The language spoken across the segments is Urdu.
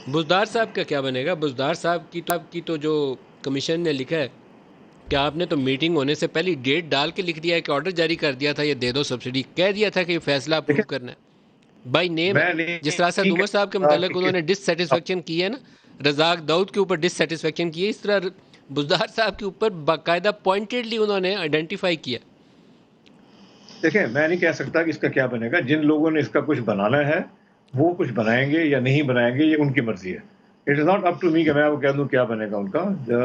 بزدار صاحب کا کیا بنے گا؟ بزدار صاحب کی تو جو کمیشن نے لکھا ہے کہ آپ نے تو میٹنگ ہونے سے پہلے ڈیٹ ڈال کے لکھ دیا ہے کہ آرڈر جاری کر دیا تھا، یہ دے دو سبسڈی، کہہ دیا تھا کہ یہ فیصلہ اپروو دیکھیں کرنا ہے، بائی نیم ہے. میں جس طرح سے نہیں عمر صاحب کے کہتا متعلق کہ انہوں نے ڈس سیٹسفیکشن کی ہے نا، رزاق داؤد کے اوپر ڈس سیٹسفیکشن کی ہے، اس طرح بزدار صاحب کے اوپر باقاعدہ پوائنٹڈلی انہوں نے آئیڈینٹیفائی کیا. دیکھیں میں نہیں کہہ سکتا کہ اس کا کیا بنے گا. جن لوگوں نے اس کا کچھ بنانا ہے وہ کچھ بنائیں گے یا نہیں بنائیں گے، یہ ان کی مرضی ہے. It is not up to me کہ میں وہ کہہ دوں کیا بنے گا ان کا.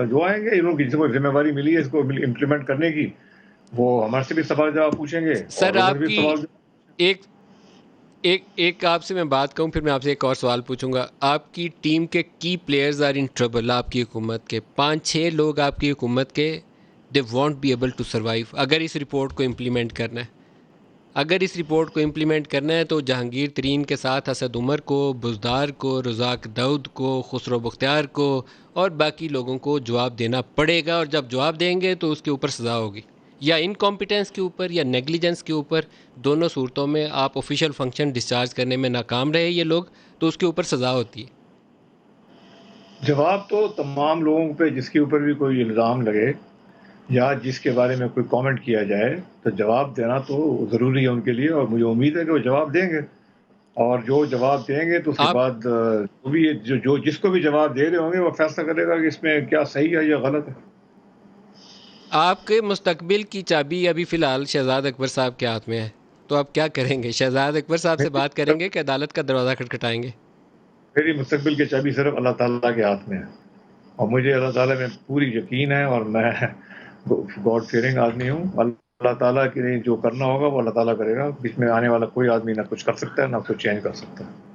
جو آئیں گے انہوں کی جس کو ذمہ داری ملی ہے اس کو امپلیمنٹ کرنے کی، وہ ہمارے سے بھی سوال جواب پوچھیں گے سر اور ادھر آپ بھی کی سوال جواب. ایک ایک آپ سے میں بات کروں، پھر میں آپ سے ایک اور سوال پوچھوں گا. آپ کی ٹیم کے کی پلیئرز آر ان ٹربل. آپ کی حکومت کے 5-6 لوگ آپ کی حکومت کے they want be able to survive. اگر اس رپورٹ کو امپلیمنٹ کرنا ہے، اگر اس رپورٹ کو امپلیمنٹ کرنا ہے تو جہانگیر ترین کے ساتھ اسد عمر کو، بزدار کو، رزاق داؤد کو، خسرو بختیار کو اور باقی لوگوں کو جواب دینا پڑے گا. اور جب جواب دیں گے تو اس کے اوپر سزا ہوگی، یا انکمپیٹنس کے اوپر یا نیگلیجنس کے اوپر. دونوں صورتوں میں آپ آفیشیل فنکشن ڈسچارج کرنے میں ناکام رہے یہ لوگ تو اس کے اوپر سزا ہوتی ہے. جواب تو تمام لوگوں پہ جس کے اوپر بھی کوئی الزام لگے یا جس کے بارے میں کوئی کامنٹ کیا جائے تو جواب دینا تو ضروری ہے ان کے لیے، اور مجھے امید ہے کہ وہ جواب دیں گے. اور جو جواب دیں گے تو اس کے آپ بعد جو بھی جو جس کو بھی جواب دے رہے ہوں گے وہ فیصلہ کرے گا کہ اس میں کیا صحیح ہے یا غلط ہے. آپ کے مستقبل کی چابی ابھی فی الحال شہزاد اکبر صاحب کے ہاتھ میں ہے، تو آپ کیا کریں گے؟ شہزاد اکبر صاحب سے بات کریں گے کہ عدالت کا دروازہ کھٹکھٹائیں گے؟ میری مستقبل کی چابی صرف اللہ تعالیٰ کے ہاتھ میں ہے، اور مجھے اللہ تعالیٰ میں پوری یقین ہے، اور میں گاڈ فیئرنگ آدمی ہوں. اللہ تعالیٰ کے لیے جو کرنا ہوگا وہ اللہ تعالیٰ کرے گا. بیچ میں آنے والا کوئی آدمی نہ کچھ کر سکتا ہے نہ کچھ چینج کر سکتا ہے.